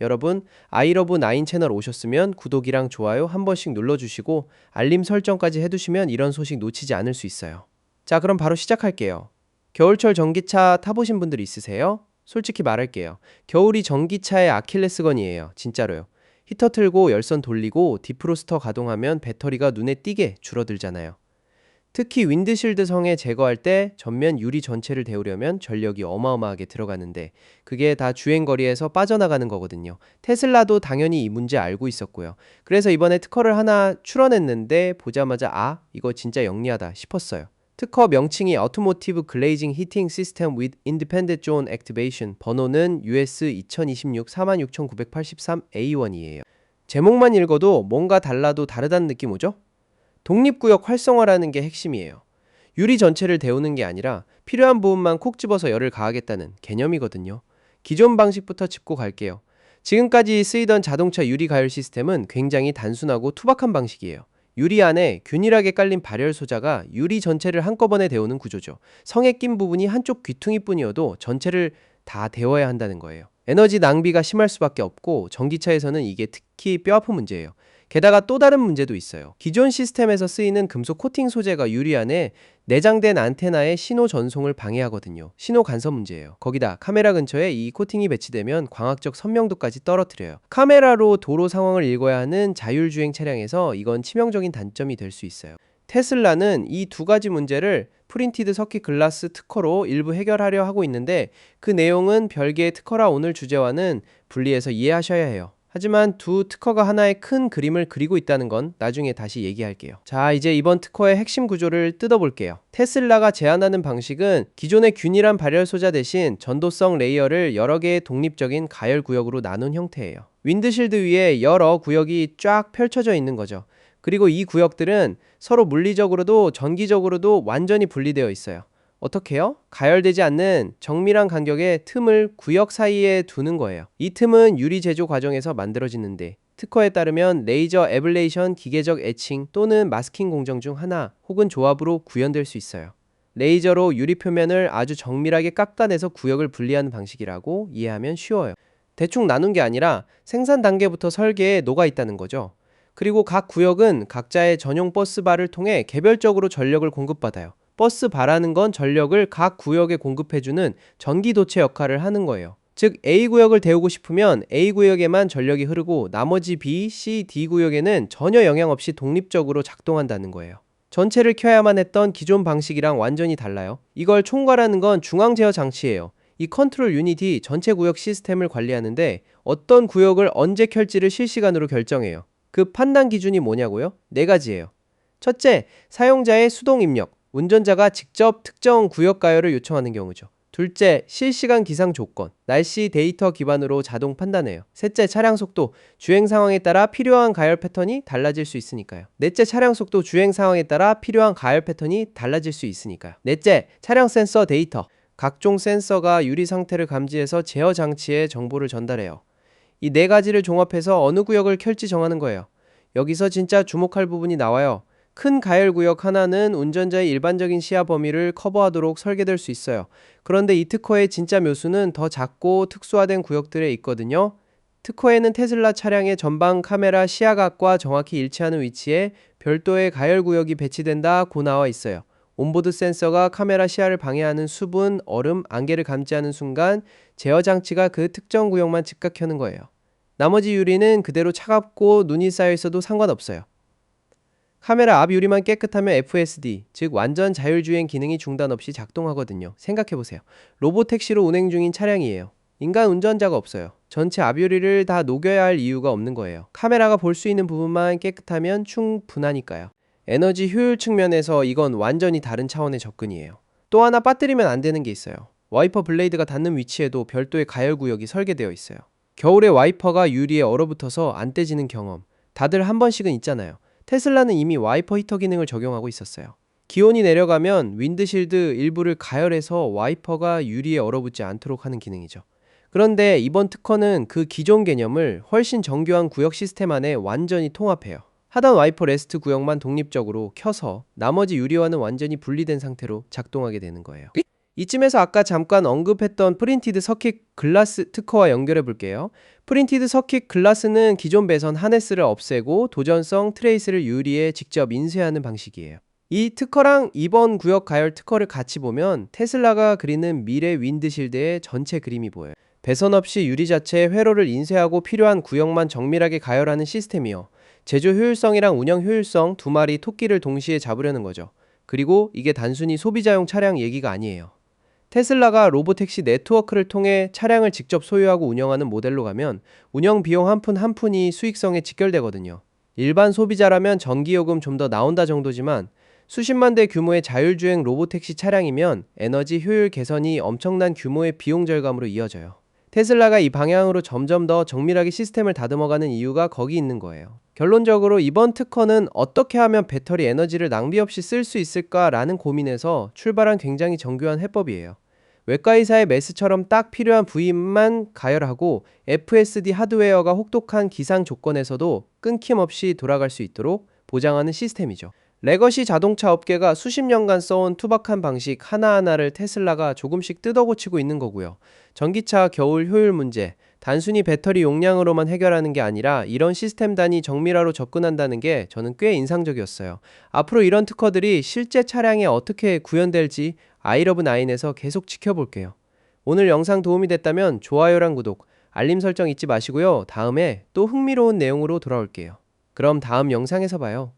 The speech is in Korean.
여러분, 아이러브9 채널 오셨으면 구독이랑 좋아요 한 번씩 눌러주시고 알림 설정까지 해두시면 이런 소식 놓치지 않을 수 있어요. 자, 그럼 바로 시작할게요. 겨울철 전기차 타보신 분들 있으세요? 솔직히 말할게요. 겨울이 전기차의 아킬레스건이에요. 진짜로요. 히터 틀고 열선 돌리고 디프로스터 가동하면 배터리가 눈에 띄게 줄어들잖아요. 특히 윈드실드 성에 제거할 때 전면 유리 전체를 데우려면 전력이 어마어마하게 들어가는데 그게 다 주행거리에서 빠져나가는 거거든요. 테슬라도 당연히 이 문제 알고 있었고요. 그래서 이번에 특허를 하나 출원했는데 보자마자 이거 진짜 영리하다 싶었어요. 특허 명칭이 Automotive Glazing Heating System with Independent Zone Activation, 번호는 US 2026 46983A1이에요. 제목만 읽어도 뭔가 달라도 다르다는 느낌 오죠? 독립구역 활성화라는 게 핵심이에요. 유리 전체를 데우는 게 아니라 필요한 부분만 콕 집어서 열을 가하겠다는 개념이거든요. 기존 방식부터 짚고 갈게요. 지금까지 쓰이던 자동차 유리 가열 시스템은 굉장히 단순하고 투박한 방식이에요. 유리 안에 균일하게 깔린 발열 소자가 유리 전체를 한꺼번에 데우는 구조죠. 성에 낀 부분이 한쪽 귀퉁이뿐이어도 전체를 다 데워야 한다는 거예요. 에너지 낭비가 심할 수밖에 없고 전기차에서는 이게 특히 뼈아픈 문제예요. 게다가 또 다른 문제도 있어요. 기존 시스템에서 쓰이는 금속 코팅 소재가 유리 안에 내장된 안테나의 신호 전송을 방해하거든요. 신호 간섭 문제예요. 거기다 카메라 근처에 이 코팅이 배치되면 광학적 선명도까지 떨어뜨려요. 카메라로 도로 상황을 읽어야 하는 자율주행 차량에서 이건 치명적인 단점이 될 수 있어요. 테슬라는 이 두 가지 문제를 프린티드 서킷 글라스 특허로 일부 해결하려 하고 있는데 그 내용은 별개의 특허라 오늘 주제와는 분리해서 이해하셔야 해요. 하지만 두 특허가 하나의 큰 그림을 그리고 있다는 건 나중에 다시 얘기할게요. 자, 이제 이번 특허의 핵심 구조를 뜯어볼게요. 테슬라가 제안하는 방식은 기존의 균일한 발열 소자 대신 전도성 레이어를 여러 개의 독립적인 가열 구역으로 나눈 형태예요. 윈드실드 위에 여러 구역이 쫙 펼쳐져 있는 거죠. 그리고 이 구역들은 서로 물리적으로도 전기적으로도 완전히 분리되어 있어요. 어떻게요? 가열되지 않는 정밀한 간격의 틈을 구역 사이에 두는 거예요. 이 틈은 유리 제조 과정에서 만들어지는데 특허에 따르면 레이저 애블레이션 기계적 에칭 또는 마스킹 공정 중 하나 혹은 조합으로 구현될 수 있어요. 레이저로 유리 표면을 아주 정밀하게 깎아내서 구역을 분리하는 방식이라고 이해하면 쉬워요. 대충 나눈 게 아니라 생산 단계부터 설계에 녹아 있다는 거죠. 그리고 각 구역은 각자의 전용 버스바를 통해 개별적으로 전력을 공급받아요. 버스바라는 건 전력을 각 구역에 공급해주는 전기도체 역할을 하는 거예요. 즉 A구역을 데우고 싶으면 A구역에만 전력이 흐르고 나머지 B, C, D구역에는 전혀 영향 없이 독립적으로 작동한다는 거예요. 전체를 켜야만 했던 기존 방식이랑 완전히 달라요. 이걸 총괄하는 건 중앙 제어 장치예요. 이 컨트롤 유닛이 전체 구역 시스템을 관리하는데 어떤 구역을 언제 켤지를 실시간으로 결정해요. 그 판단 기준이 뭐냐고요? 네 가지예요. 첫째, 사용자의 수동 입력. 운전자가 직접 특정 구역 가열을 요청하는 경우죠. 둘째, 실시간 기상 조건. 날씨 데이터 기반으로 자동 판단해요. 셋째, 차량 속도. 주행 상황에 따라 필요한 가열 패턴이 달라질 수 있으니까요. 넷째, 차량 속도. 주행 상황에 따라 필요한 가열 패턴이 달라질 수 있으니까요. 넷째, 차량 센서 데이터. 각종 센서가 유리 상태를 감지해서 제어 장치에 정보를 전달해요. 이 네 가지를 종합해서 어느 구역을 켤지 정하는 거예요. 여기서 진짜 주목할 부분이 나와요. 큰 가열 구역 하나는 운전자의 일반적인 시야 범위를 커버하도록 설계될 수 있어요. 그런데 이 특허의 진짜 묘수는 더 작고 특수화된 구역들에 있거든요. 특허에는 테슬라 차량의 전방 카메라 시야각과 정확히 일치하는 위치에 별도의 가열 구역이 배치된다고 나와 있어요. 온보드 센서가 카메라 시야를 방해하는 수분, 얼음, 안개를 감지하는 순간 제어 장치가 그 특정 구역만 즉각 켜는 거예요. 나머지 유리는 그대로 차갑고 눈이 쌓여 있어도 상관없어요. 카메라 앞 유리만 깨끗하면 FSD, 즉 완전 자율주행 기능이 중단 없이 작동하거든요. 생각해보세요. 로보택시로 운행 중인 차량이에요. 인간 운전자가 없어요. 전체 앞 유리를 다 녹여야 할 이유가 없는 거예요. 카메라가 볼 수 있는 부분만 깨끗하면 충분하니까요. 에너지 효율 측면에서 이건 완전히 다른 차원의 접근이에요. 또 하나 빠뜨리면 안 되는 게 있어요. 와이퍼 블레이드가 닿는 위치에도 별도의 가열 구역이 설계되어 있어요. 겨울에 와이퍼가 유리에 얼어붙어서 안 떼지는 경험, 다들 한 번씩은 있잖아요. 테슬라는 이미 와이퍼 히터 기능을 적용하고 있었어요. 기온이 내려가면 윈드실드 일부를 가열해서 와이퍼가 유리에 얼어붙지 않도록 하는 기능이죠. 그런데 이번 특허는 그 기존 개념을 훨씬 정교한 구역 시스템 안에 완전히 통합해요. 하단 와이퍼 레스트 구역만 독립적으로 켜서 나머지 유리와는 완전히 분리된 상태로 작동하게 되는 거예요. 이쯤에서 아까 잠깐 언급했던 프린티드 서킷 글라스 특허와 연결해 볼게요. 프린티드 서킷 글라스는 기존 배선 하네스를 없애고 도전성 트레이스를 유리에 직접 인쇄하는 방식이에요. 이 특허랑 이번 구역 가열 특허를 같이 보면 테슬라가 그리는 미래 윈드실드의 전체 그림이 보여요. 배선 없이 유리 자체에 회로를 인쇄하고 필요한 구역만 정밀하게 가열하는 시스템이요. 제조 효율성이랑 운영 효율성 두 마리 토끼를 동시에 잡으려는 거죠. 그리고 이게 단순히 소비자용 차량 얘기가 아니에요. 테슬라가 로보택시 네트워크를 통해 차량을 직접 소유하고 운영하는 모델로 가면 운영 비용 한 푼 한 푼이 수익성에 직결되거든요. 일반 소비자라면 전기요금 좀 더 나온다 정도지만 수십만 대 규모의 자율주행 로보택시 차량이면 에너지 효율 개선이 엄청난 규모의 비용 절감으로 이어져요. 테슬라가 이 방향으로 점점 더 정밀하게 시스템을 다듬어가는 이유가 거기 있는 거예요. 결론적으로 이번 특허는 어떻게 하면 배터리 에너지를 낭비 없이 쓸 수 있을까라는 고민에서 출발한 굉장히 정교한 해법이에요. 외과의사의 메스처럼 딱 필요한 부위만 가열하고 FSD 하드웨어가 혹독한 기상 조건에서도 끊김없이 돌아갈 수 있도록 보장하는 시스템이죠. 레거시 자동차 업계가 수십 년간 써온 투박한 방식 하나하나를 테슬라가 조금씩 뜯어고치고 있는 거고요. 전기차 겨울 효율 문제, 단순히 배터리 용량으로만 해결하는 게 아니라 이런 시스템 단위 정밀화로 접근한다는 게 저는 꽤 인상적이었어요. 앞으로 이런 특허들이 실제 차량에 어떻게 구현될지 아이러브9에서 계속 지켜볼게요. 오늘 영상 도움이 됐다면 좋아요랑 구독, 알림 설정 잊지 마시고요. 다음에 또 흥미로운 내용으로 돌아올게요. 그럼 다음 영상에서 봐요.